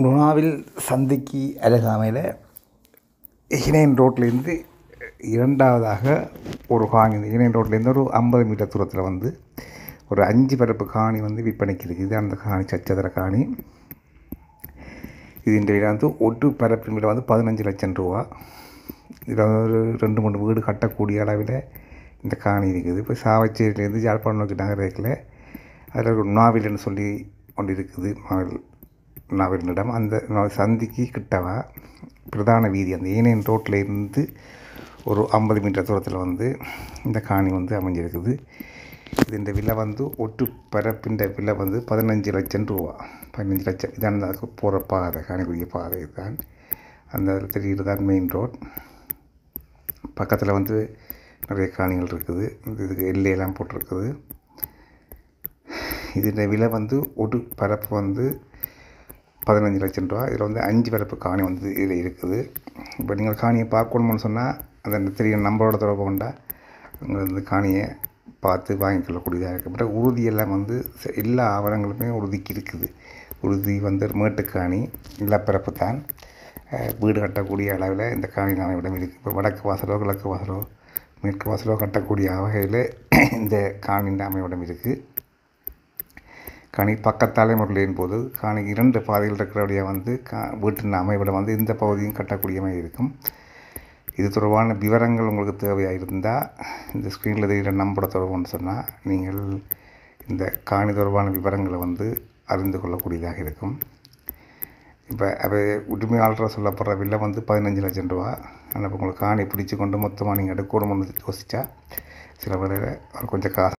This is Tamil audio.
நுணாவில் சந்திக்கு அருகாமையில் இகினேன் ரோட்லேருந்து இரண்டாவதாக ஒரு காணி, இந்த இகினேன் ரோட்லேருந்து ஒரு 50 மீட்டர் தூரத்தில் வந்து ஒரு 5 பரப்பு காணி வந்து விற்பனைக்கு இருக்குது. இது அந்த காணி சச்சதர காணி. இது இந்த விலை வந்து ஒட்டு பரப்பு விலை வந்து 15 லட்சம் ரூபா. இதில் ஒரு 2-3 வீடு கட்டக்கூடிய அளவில் இந்த காணி இருக்குது. இப்போ சாவச்சேரியிலேருந்து யாழ்ப்பாணம் நோக்கி நகரத்தில் அதில் ஒரு நாவில்னு சொல்லி ஒன்று இருக்குது. நாவிலிடம் அந்த சந்திக்கு கிட்டவா பிரதான வீதி அந்த ஏனையன் ரோட்டில் இருந்து ஒரு 50 மீட்டர் தூரத்தில் வந்து இந்த காணி வந்து அமைஞ்சிருக்குது. இது இந்த விலை வந்து ஒட்டு பரப்பின் விலை வந்து 15 லட்சம் ரூபா. 15 லட்சம் இதான் அதுக்கு போகிற பாதை, காணிக்குரிய பாதை இதுதான். அந்த தெரியுது தான் மெயின் ரோட். பக்கத்தில் வந்து நிறைய காணிகள் இருக்குது. இதுக்கு எல்லையெல்லாம் போட்டிருக்குது. இதோட விலை வந்து ஒரு பரப்பு வந்து 15 லட்சம் ரூபா. இதில் வந்து 5 பரப்பு காணி வந்து இதில் இருக்குது. இப்போ நீங்கள் காணியை பார்க்கணும்னு சொன்னால் அந்த தெரியும் நம்பரோட தொடர்பு கொண்டா உங்கள் வந்து காணியை பார்த்து வாங்கிக்கொள்ளக்கூடியதாக இருக்குது. அப்புறம் உறுதியெல்லாம் வந்து எல்லா ஆவணங்களுமே உறுதிக்கு இருக்குது. உறுதி வந்து மேட்டுக்காணி நிலப்பரப்பு தான். வீடு கட்டக்கூடிய அளவில் இந்த காணி அமைவிடம் இருக்குது. இப்போ வடக்கு வாசலோ கிழக்கு வாசலோ மேற்கு வாசலோ கட்டக்கூடிய வகையில் இந்த காணியின் அமைவிடம் இருக்குது. காணி பக்கத்தாலே முறையின் போது காணி 2 பாதைகள் இருக்கிறபடியாக வந்து வீட்டின் அமைவிடம் வந்து இந்த பகுதியும் கட்டக்கூடிய மாதிரி இருக்கும். இது தொடர்பான விவரங்கள் உங்களுக்கு தேவையாக இருந்தால் இந்த ஸ்க்ரீனில் தெரிகிற நம்பரை தொடர்புன்னு சொன்னால் நீங்கள் இந்த காணி தொடர்பான விவரங்களை வந்து அறிந்து கொள்ளக்கூடியதாக இருக்கும். இப்போ அவை உரிமையாளராக சொல்லப்படுற விலை வந்து 15 லட்சம் ரூபா. ஆனால் இப்போ உங்களுக்கு காணி பிடிச்சி கொண்டு மொத்தமாக நீங்கள் எடுக்கணும்னு யோசித்தா சில வேளையில் கொஞ்சம் காசு